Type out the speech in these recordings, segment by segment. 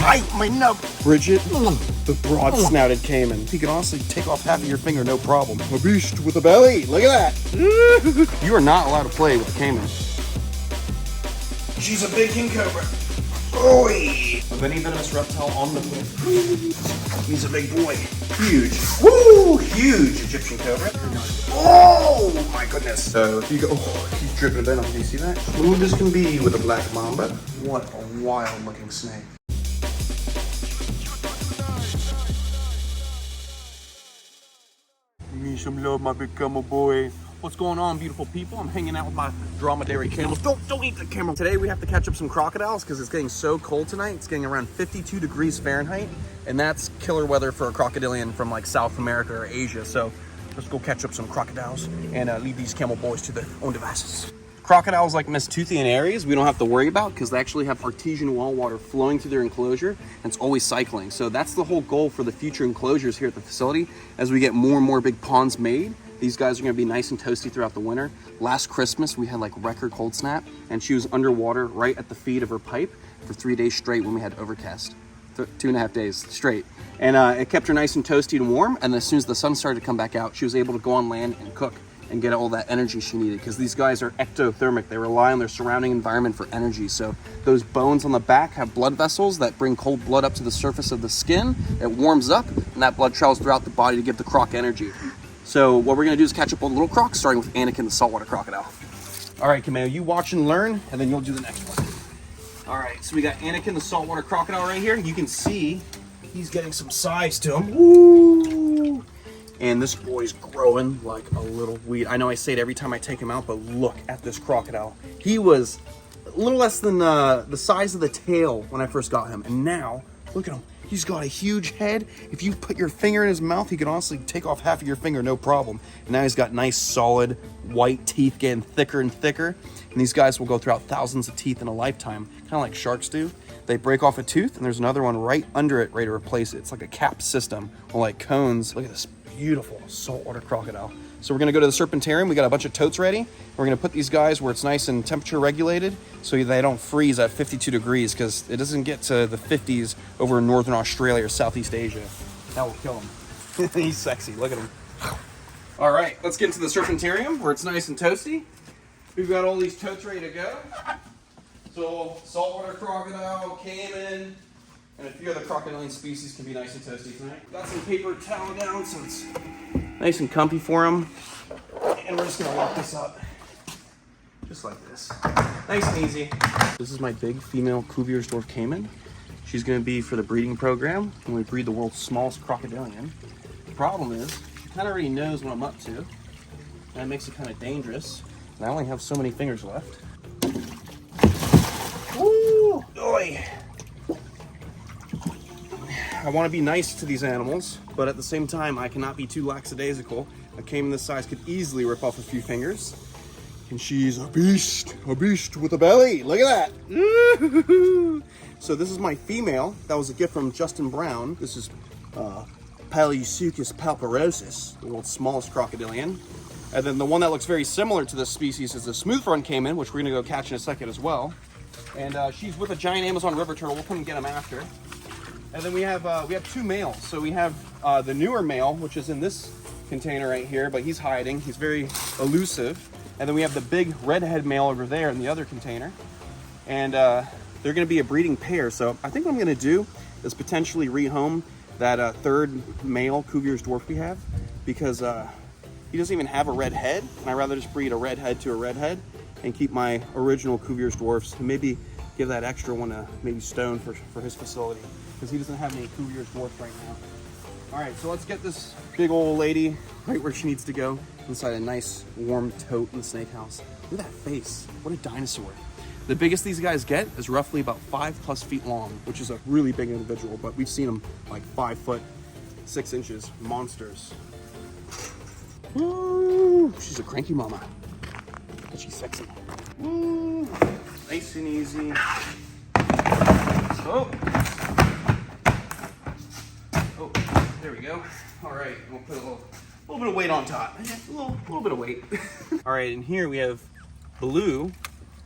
bite my nub. Bridget, the broad-snouted caiman. He can honestly take off half of your finger, no problem. A beast with a belly. Look at that. You are not allowed to play with the caiman. She's a big king cobra. Oi! A venomous reptile on the move. He's a big boy. Huge. Woo! Huge Egyptian cobra. Oh my goodness. So if you go, oh, he's dripping a venom. Can you see that? Smooth as can be with a black mamba. What a wild looking snake. Give me some love, my big camel boy. What's going on, beautiful people? I'm hanging out with my dromedary camels. Don't eat the camel. Today we have to catch up some crocodiles because it's getting so cold tonight. It's getting around 52 degrees Fahrenheit, and that's killer weather for a crocodilian from like South America or Asia. So let's go catch up some crocodiles and leave these camel boys to their own devices. Crocodiles like Miss Toothy and Aries, we don't have to worry about because they actually have artesian well water flowing through their enclosure, and it's always cycling. So that's the whole goal for the future enclosures here at the facility. As we get more and more big ponds made, these guys are gonna be nice and toasty throughout the winter. Last Christmas, we had like record cold snap, and she was underwater right at the feet of her pipe for 3 days straight when we had overcast. 2.5 days straight. And it kept her nice and toasty and warm, and as soon as the sun started to come back out, she was able to go on land and cook and get all that energy she needed, because these guys are ectothermic. They rely on their surrounding environment for energy. So those bones on the back have blood vessels that bring cold blood up to the surface of the skin. It warms up, and that blood travels throughout the body to give the croc energy. So what we're gonna do is catch up on little crocs, starting with Anakin the saltwater crocodile. All right, Camille, you watch and learn, and then you'll do the next one. All right, so we got Anakin the saltwater crocodile right here. You can see he's getting some size to him. Woo! And this boy's growing like a little weed. I know I say it every time I take him out, but look at this crocodile. He was a little less than the size of the tail when I first got him, and now look at him. He's got a huge head. If you put your finger in his mouth, he can honestly take off half of your finger, no problem. And now he's got nice, solid, white teeth getting thicker and thicker. And these guys will go throughout thousands of teeth in a lifetime, kind of like sharks do. They break off a tooth, and there's another one right under it, ready to replace it. It's like a cap system, or like cones. Look at this beautiful saltwater crocodile. So we're gonna go to the serpentarium. We got a bunch of totes ready. We're gonna put these guys where it's nice and temperature regulated so they don't freeze at 52 degrees, because it doesn't get to the 50s over in Northern Australia or Southeast Asia. That will kill him. He's sexy, look at him. All right, let's get into the serpentarium where it's nice and toasty. We've got all these totes ready to go. So saltwater crocodile, caiman, and a few other crocodilian species can be nice and toasty tonight. Got some paper towel down so it's nice and comfy for them. And we're just gonna lock this up. Just like this. Nice and easy. This is my big female Cuviersdorf caiman. She's gonna be for the breeding program when we breed the world's smallest crocodilian. The problem is, she kinda already knows what I'm up to. And that makes it kinda dangerous. And I only have so many fingers left. Woo! Oy! I want to be nice to these animals, but at the same time, I cannot be too lackadaisical. A caiman this size could easily rip off a few fingers. And she's a beast with a belly. Look at that. So this is my female. That was a gift from Justin Brown. This is Paleosuchus palparosus, the world's smallest crocodilian. And then the one that looks very similar to this species is the smooth front caiman, which we're gonna go catch in a second as well. And she's with a giant Amazon river turtle. We'll come and get them after. And then we have two males. So we have the newer male, which is in this container right here, but he's hiding. He's very elusive. And then we have the big redhead male over there in the other container. And they're gonna be a breeding pair. So I think what I'm gonna do is potentially rehome that third male Cuviersdorf we have, because he doesn't even have a red head. And I'd rather just breed a redhead to a redhead and keep my original Cuviersdorfs, and maybe give that extra one a maybe stone for his facility, because he doesn't have any Cuviersdorfs right now. All right, so let's get this big old lady right where she needs to go, inside a nice warm tote in the snake house. Look at that face, what a dinosaur. The biggest these guys get is roughly about 5+ feet long, which is a really big individual, but we've seen them like 5 foot 6 inches, monsters. Woo, she's a cranky mama, but she's sexy. Woo, nice and easy. Oh, there we go. All right, we'll put a little bit of weight on top. A little bit of weight. All right, and here we have Blue,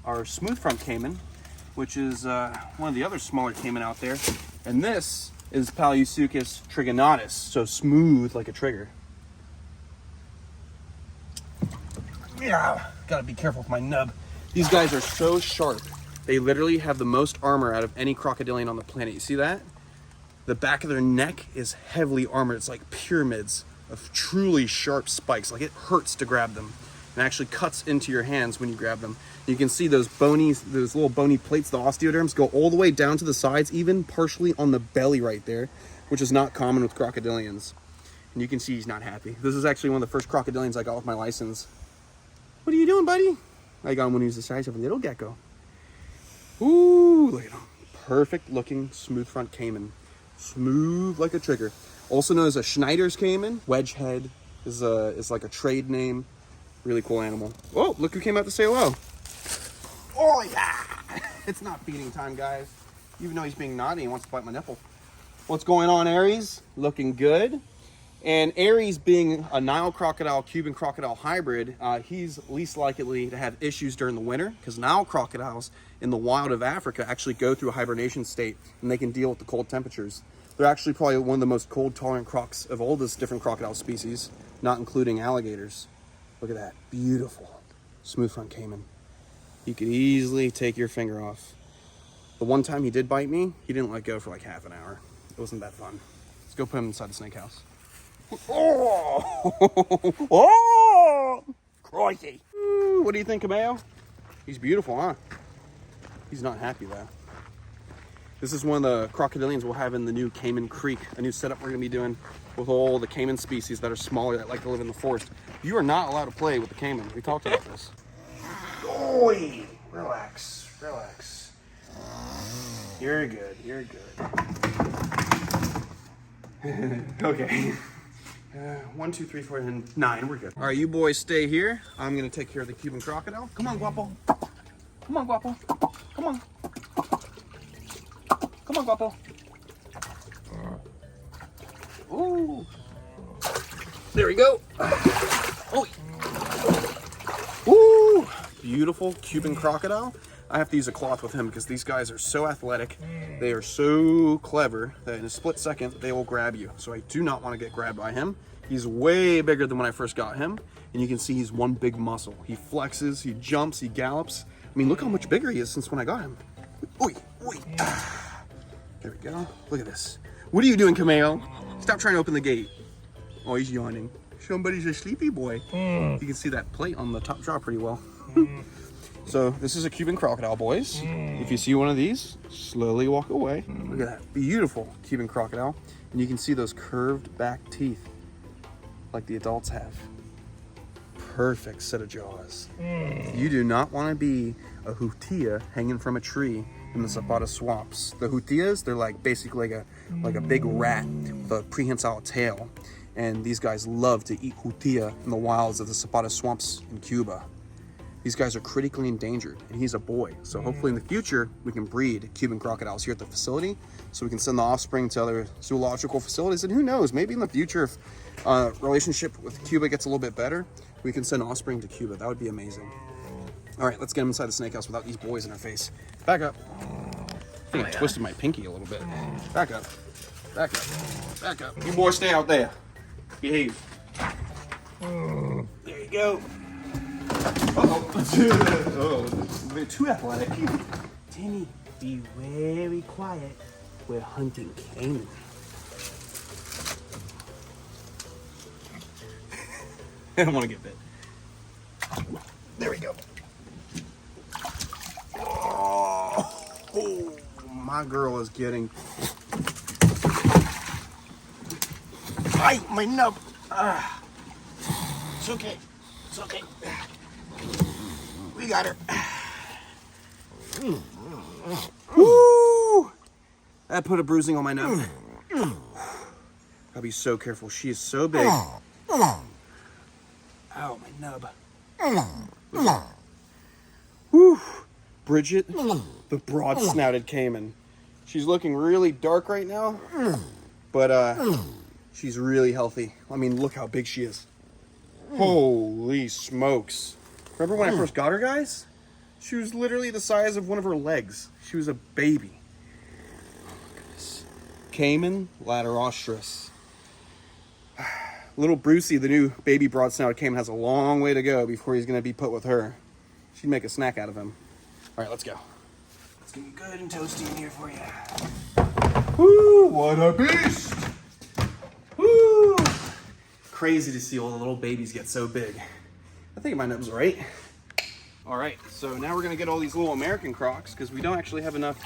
our smooth front caiman, which is one of the other smaller caiman out there. And this is Paleosuchus trigonatus, so smooth like a trigger. Yeah, gotta be careful with my nub. These guys are so sharp. They literally have the most armor out of any crocodilian on the planet. You see that? The back of their neck is heavily armored. It's like pyramids of truly sharp spikes. Like it hurts to grab them. And actually cuts into your hands when you grab them. You can see those little bony plates, the osteoderms, go all the way down to the sides, even partially on the belly right there, which is not common with crocodilians. And you can see he's not happy. This is actually one of the first crocodilians I got with my license. What are you doing, buddy? I got him when he was the size of a little gecko. Ooh, look at him. Perfect looking smooth front caiman. Smooth like a trigger. Also known as a Schneider's caiman. Wedge head is like a trade name. Really cool animal. Oh, look who came out to say hello. Oh yeah! It's not feeding time, guys. Even though he's being naughty, he wants to bite my nipple. What's going on, Aries? Looking good. And Aries being a Nile crocodile, Cuban crocodile hybrid, he's least likely to have issues during the winter because Nile crocodiles in the wild of Africa actually go through a hibernation state and they can deal with the cold temperatures. They're actually probably one of the most cold tolerant crocs of all this different crocodile species, not including alligators. Look at that, beautiful smooth front caiman. He could easily take your finger off. The one time he did bite me, he didn't let go for like half an hour. It wasn't that fun. Let's go put him inside the snake house. Oh, oh, crikey. What do you think, Cameo? He's beautiful, huh? He's not happy though. This is one of the crocodilians we'll have in the new Cayman Creek, a new setup we're gonna be doing with all the caiman species that are smaller that like to live in the forest. You are not allowed to play with the caiman. We talked about this. Oi, relax, relax. You're good, you're good. Okay. 1, 2, 3, 4, and 9. We're good. All right, you boys stay here. I'm gonna take care of the Cuban crocodile. Come on, Guapo. Come on, Guapo. Come on. Come on, Guapo. Ooh. There we go. Oh. Ooh. Beautiful Cuban crocodile. I have to use a cloth with him because these guys are so athletic. They are so clever that in a split second, they will grab you. So I do not want to get grabbed by him. He's way bigger than when I first got him. And you can see he's one big muscle. He flexes, he jumps, he gallops. I mean, look how much bigger he is since when I got him. Oi, oi. There we go. Look at this. What are you doing, Cameo? Stop trying to open the gate. Oh, he's yawning. Somebody's a sleepy boy. You can see that plate on the top jaw pretty well. So this is a Cuban crocodile, boys. If you see one of these, slowly walk away. Look at that beautiful Cuban crocodile. And you can see those curved back teeth like the adults have. Perfect set of jaws. You do not want to be a hutia hanging from a tree in the Zapata swamps. The hutias, they're like basically like a big rat with a prehensile tail. And these guys love to eat hutia in the wilds of the Zapata swamps in Cuba. These guys are critically endangered, and he's a boy. So hopefully in the future, we can breed Cuban crocodiles here at the facility so we can send the offspring to other zoological facilities. And who knows, maybe in the future, if relationship with Cuba gets a little bit better, we can send offspring to Cuba. That would be amazing. All right, let's get him inside the snake house without these boys in our face. Back up. I think I twisted my pinky a little bit. Back up. Back up. Back up. You boys stay out there. Behave. There you go. Oh, a bit too athletic. Timmy, be very quiet. We're hunting caiman. I don't want to get bit. There we go. Oh, my girl is getting. Ay, my nub. It's okay. It's okay. We got her. Woo! That put a bruising on my nub. Gotta be so careful. She is so big. Ow, my nub. Woo! Bridget, the broad-snouted caiman. She's looking really dark right now, but she's really healthy. I mean, look how big she is. Holy smokes. Remember when I first got her, guys? She was literally the size of one of her legs. She was a baby. Oh, goodness. cayman laterostris. Little Brucey, the new baby broad-snouted cayman, has a long way to go before he's going to be put with her. She'd make a snack out of him. All right, let's go. It's going to be good and toasty in here for you. Woo, what a beast! Woo! Crazy to see all the little babies get so big. I think my nub's right. All right, so now we're gonna get all these little American crocs because we don't actually have enough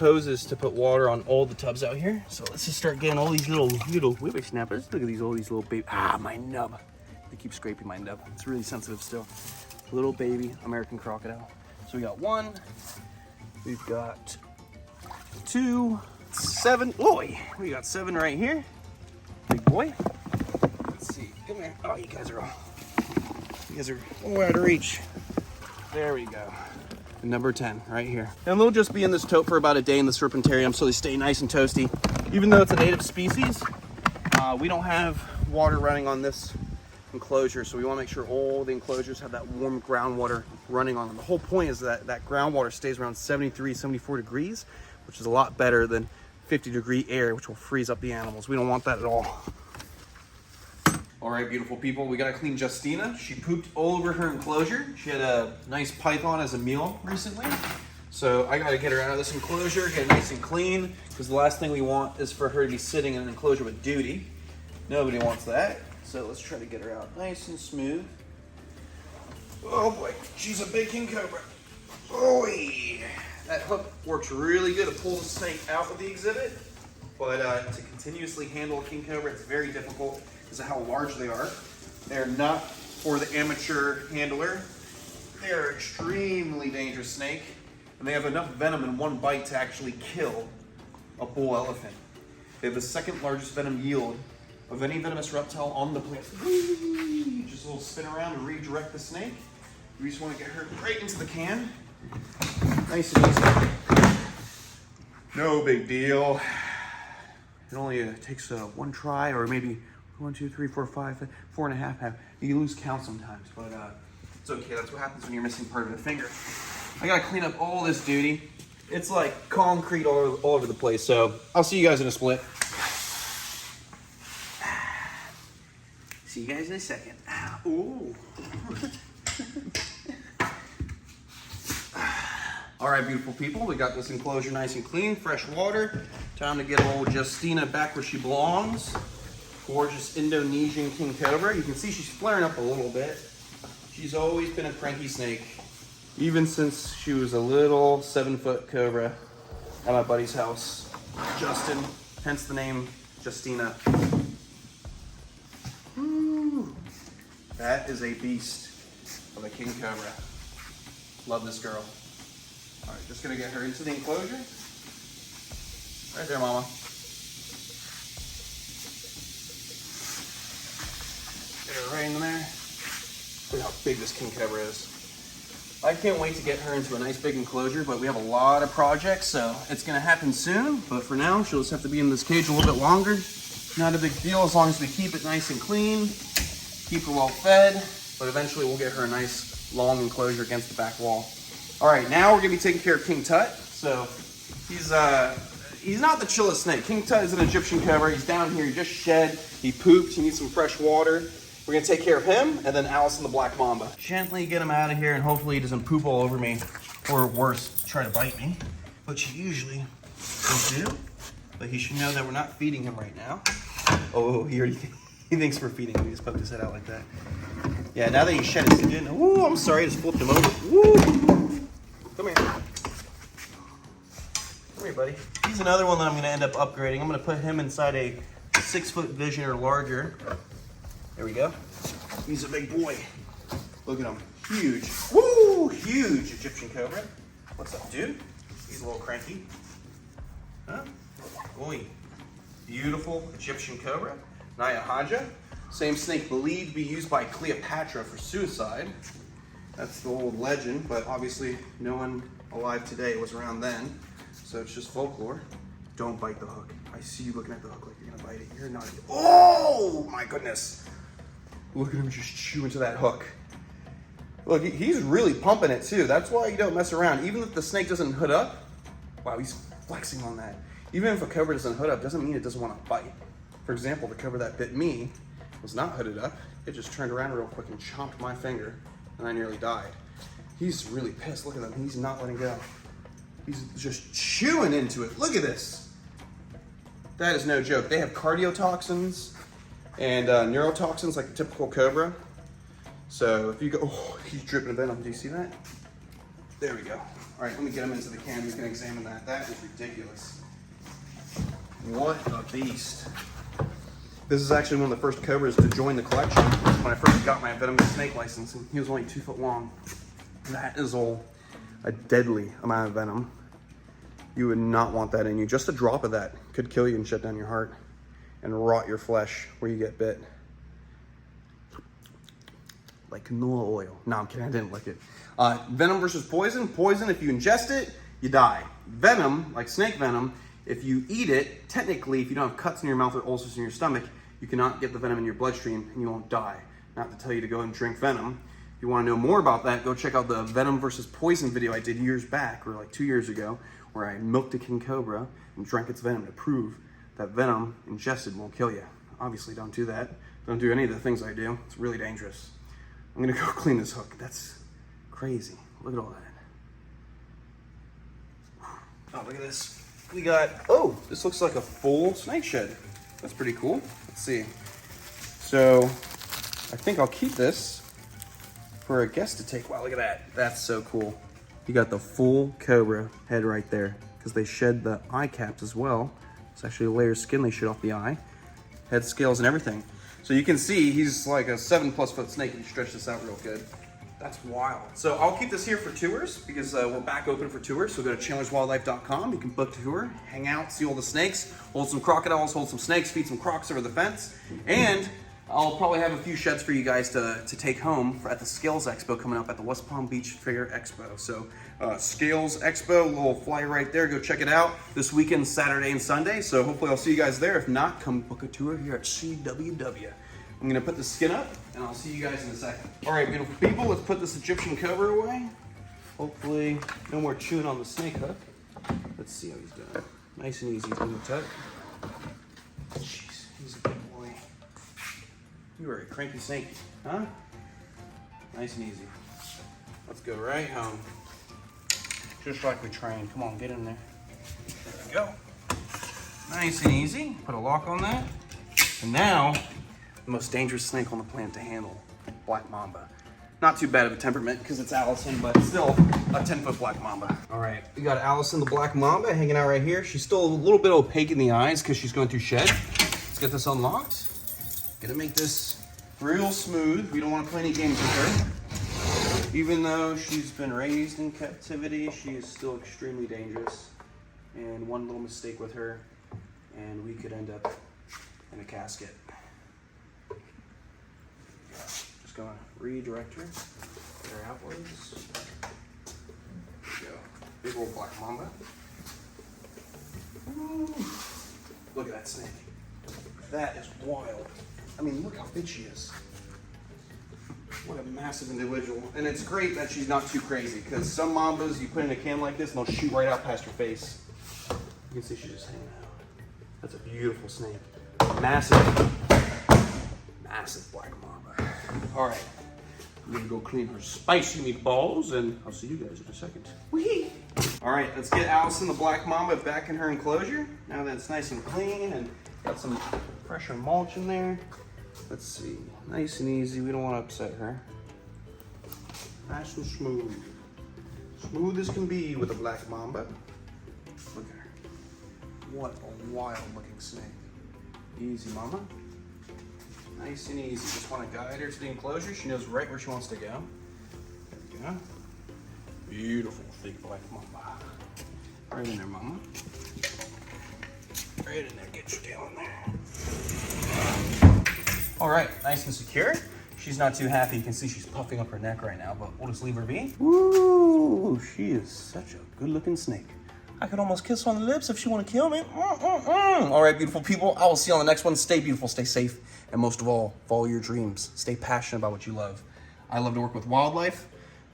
hoses to put water on all the tubs out here. So let's just start getting all these little whippersnappers. Look at all these little baby. Ah, my nub. They keep scraping my nub. It's really sensitive still. Little baby American crocodile. So we got 1, we've got 2, 7. Boy, we got 7 right here. Big boy. Let's see. Come here. Oh, you guys are all out of reach. There we go. And number 10 right here. And they'll just be in this tote for about a day in the serpentarium so they stay nice and toasty. Even though it's a native species, we don't have water running on this enclosure, so we want to make sure all the enclosures have that warm groundwater running on them. The whole point is that that groundwater stays around 73, 74 degrees, which is a lot better than 50-degree air, which will freeze up the animals. We don't want that at all. All right, beautiful people, we gotta clean Justina. She pooped all over her enclosure. She had a nice python as a meal recently. So I gotta get her out of this enclosure, get it nice and clean, because the last thing we want is for her to be sitting in an enclosure with duty. Nobody wants that. So let's try to get her out nice and smooth. Oh boy, she's a big king cobra. Boy, that hook works really good to pull the snake out of the exhibit, but to continuously handle a king cobra, it's very difficult because of how large they are. They're not for the amateur handler. They are an extremely dangerous snake, and they have enough venom in one bite to actually kill a bull elephant. They have the second largest venom yield of any venomous reptile on the planet. Just a little spin around to redirect the snake. We just want to get her right into the can. Nice and easy. No big deal. It only takes one try, or maybe 1, 2, 3, 4, 5, 4.5. You lose count sometimes, but it's okay. That's what happens when you're missing part of a finger. I gotta clean up all this duty. It's like concrete all over the place. So I'll see you guys in a split. See you guys in a second. Ooh. All right, beautiful people, we got this enclosure nice and clean, fresh water. Time to get old Justina back where she belongs. Gorgeous Indonesian king cobra. You can see she's flaring up a little bit. She's always been a cranky snake, even since she was a little 7-foot cobra at my buddy's house, Justin, hence the name Justina. Ooh, that is a beast of a king cobra. Love this girl. All right, just gonna get her into the enclosure. Right there, mama. Get her right in there. Look how big this king cobra is. I can't wait to get her into a nice big enclosure, but we have a lot of projects, so it's gonna happen soon. But for now, she'll just have to be in this cage a little bit longer. Not a big deal as long as we keep it nice and clean, keep her well fed, but eventually we'll get her a nice long enclosure against the back wall. All right, now we're gonna be taking care of King Tut. So he's not the chillest snake. King Tut is an Egyptian cobra. He's down here, he just shed, he pooped, he needs some fresh water. We're gonna take care of him, and then Allison the black mamba. Gently get him out of here, and hopefully he doesn't poop all over me, or worse, try to bite me, which he usually will do. But he should know that we're not feeding him right now. Oh, he thinks we're feeding him. He just poked his head out like that. Yeah, now that he shed his skin, ooh, I'm sorry, I just flipped him over. Woo! Come here. Come here, buddy. He's another one that I'm gonna end up upgrading. I'm gonna put him inside a 6-foot vision or larger. There we go. He's a big boy. Look at him. Huge. Woo! Huge Egyptian cobra. What's up, dude? He's a little cranky. Huh? Boy. Beautiful Egyptian cobra. Naya Haja. Same snake believed to be used by Cleopatra for suicide. That's the old legend, but obviously no one alive today was around then. So it's just folklore. Don't bite the hook. I see you looking at the hook like you're gonna bite it. You're not. Oh my goodness. Look at him just chew into that hook. Look, he's really pumping it too. That's why you don't mess around. Even if the snake doesn't hood up, wow, he's flexing on that. Even if a cobra doesn't hood up, doesn't mean it doesn't want to bite. For example, the cobra that bit me was not hooded up. It just turned around real quick and chomped my finger, and I nearly died. He's really pissed. Look at him. He's not letting go. He's just chewing into it. Look at this. That is no joke. They have cardiotoxins and neurotoxins like a typical cobra. So if you go, oh, he's dripping venom. Do you see that? There we go. All right, let me get him into the can. We can examine that. That is ridiculous. What a beast. This is actually one of the first cobras to join the collection. When I first got my venomous snake license, and he was only 2 foot long. That is a deadly amount of venom. You would not want that in you. Just a drop of that could kill you and shut down your heart and rot your flesh where you get bit. Like canola oil. No, I'm kidding, I didn't lick it. Venom versus poison. Poison, if you ingest it, you die. Venom, like snake venom, if you eat it, technically, if you don't have cuts in your mouth or ulcers in your stomach, you cannot get the venom in your bloodstream and you won't die. Not to tell you to go and drink venom. If you want to know more about that, go check out the venom versus poison video I did years back, or like 2 years ago, where I milked a king cobra and drank its venom to prove that venom ingested won't kill you. Obviously, don't do that. Don't do any of the things I do. It's really dangerous. I'm gonna go clean this hook. That's crazy. Look at all that. Oh, look at this. We got, oh, this looks like a full snake shed. That's pretty cool. Let's see. So, I think I'll keep this for a guest to take. Wow, look at that. That's so cool. You got the full cobra head right there, because they shed the eye caps as well. It's actually a layer of skin they shed off the eye. Head scales and everything. So you can see he's like a 7+ foot snake if you stretch this out real good. That's wild. So I'll keep this here for tours because we're back open for tours. So go to chandlerswildlife.com. You can book a tour, hang out, see all the snakes, hold some crocodiles, hold some snakes, feed some crocs over the fence. And I'll probably have a few sheds for you guys to take home at the Scales Expo coming up at the West Palm Beach Fair Expo. So Scales Expo, little flyer right there. Go check it out this weekend, Saturday and Sunday. So hopefully I'll see you guys there. If not, come book a tour here at CWW. I'm gonna put the skin up and I'll see you guys in a second. All right, beautiful people, let's put this Egyptian cobra away. Hopefully no more chewing on the snake hook. Let's see how he's doing. Nice and easy, he's gonna tuck. Jeez, he's a big boy. You are a cranky snake, huh? Nice and easy. Let's go right home. Just like we trained. Come on, get in there. There we go. Nice and easy. Put a lock on that. And now, the most dangerous snake on the planet to handle, black mamba. Not too bad of a temperament because it's Allison, but still a 10-foot black mamba. All right, we got Allison the black mamba hanging out right here. She's still a little bit opaque in the eyes because she's going through shed. Let's get this unlocked. Gonna make this real smooth. We don't want to play any games with her. Even though she's been raised in captivity, she is still extremely dangerous. And one little mistake with her, and we could end up in a casket. Just gonna redirect her, get her outwards. There we go. Big old black mamba. Ooh. Look at that snake. That is wild. I mean, look how big she is. What a massive individual. And it's great that she's not too crazy, because some mambas you put in a can like this and they'll shoot right out past your face. You can see she's just hanging out. That's a beautiful snake. Massive black mamba. All right, I'm gonna go clean her spicy meatballs and I'll see you guys in a second. Whee! All right, let's get Allison the black mamba back in her enclosure. Now that it's nice and clean and got some fresher mulch in there. Let's see, nice and easy. We don't want to upset her. Nice and smooth. Smooth as can be with a black mamba. Look at her. What a wild looking snake. Easy, mama. Nice and easy. Just want to guide her to the enclosure. She knows right where she wants to go. There we go. Beautiful, thick black mamba. Right in there, mama. Right in there. Get your tail in there. All right, nice and secure. She's not too happy. You can see she's puffing up her neck right now, but we'll just leave her be. Woo, she is such a good looking snake. I could almost kiss her on the lips if she want to kill me. All right, beautiful people. I will see you on the next one. Stay beautiful, stay safe, and most of all, follow your dreams. Stay passionate about what you love. I love to work with wildlife,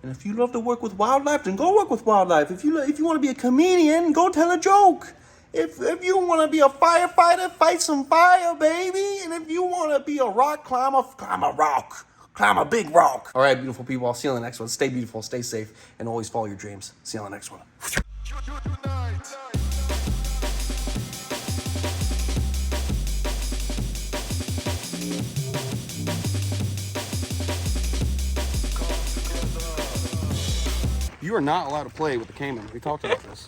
and if you love to work with wildlife, then go work with wildlife. If you want to be a comedian, go tell a joke. If you want to be a firefighter, fight some fire, baby. And if you want to be a rock climber, climb a rock. Climb a big rock. All right, beautiful people. I'll see you on the next one. Stay beautiful, stay safe, and always follow your dreams. See you on the next one. You are not allowed to play with the caiman. We talked about this.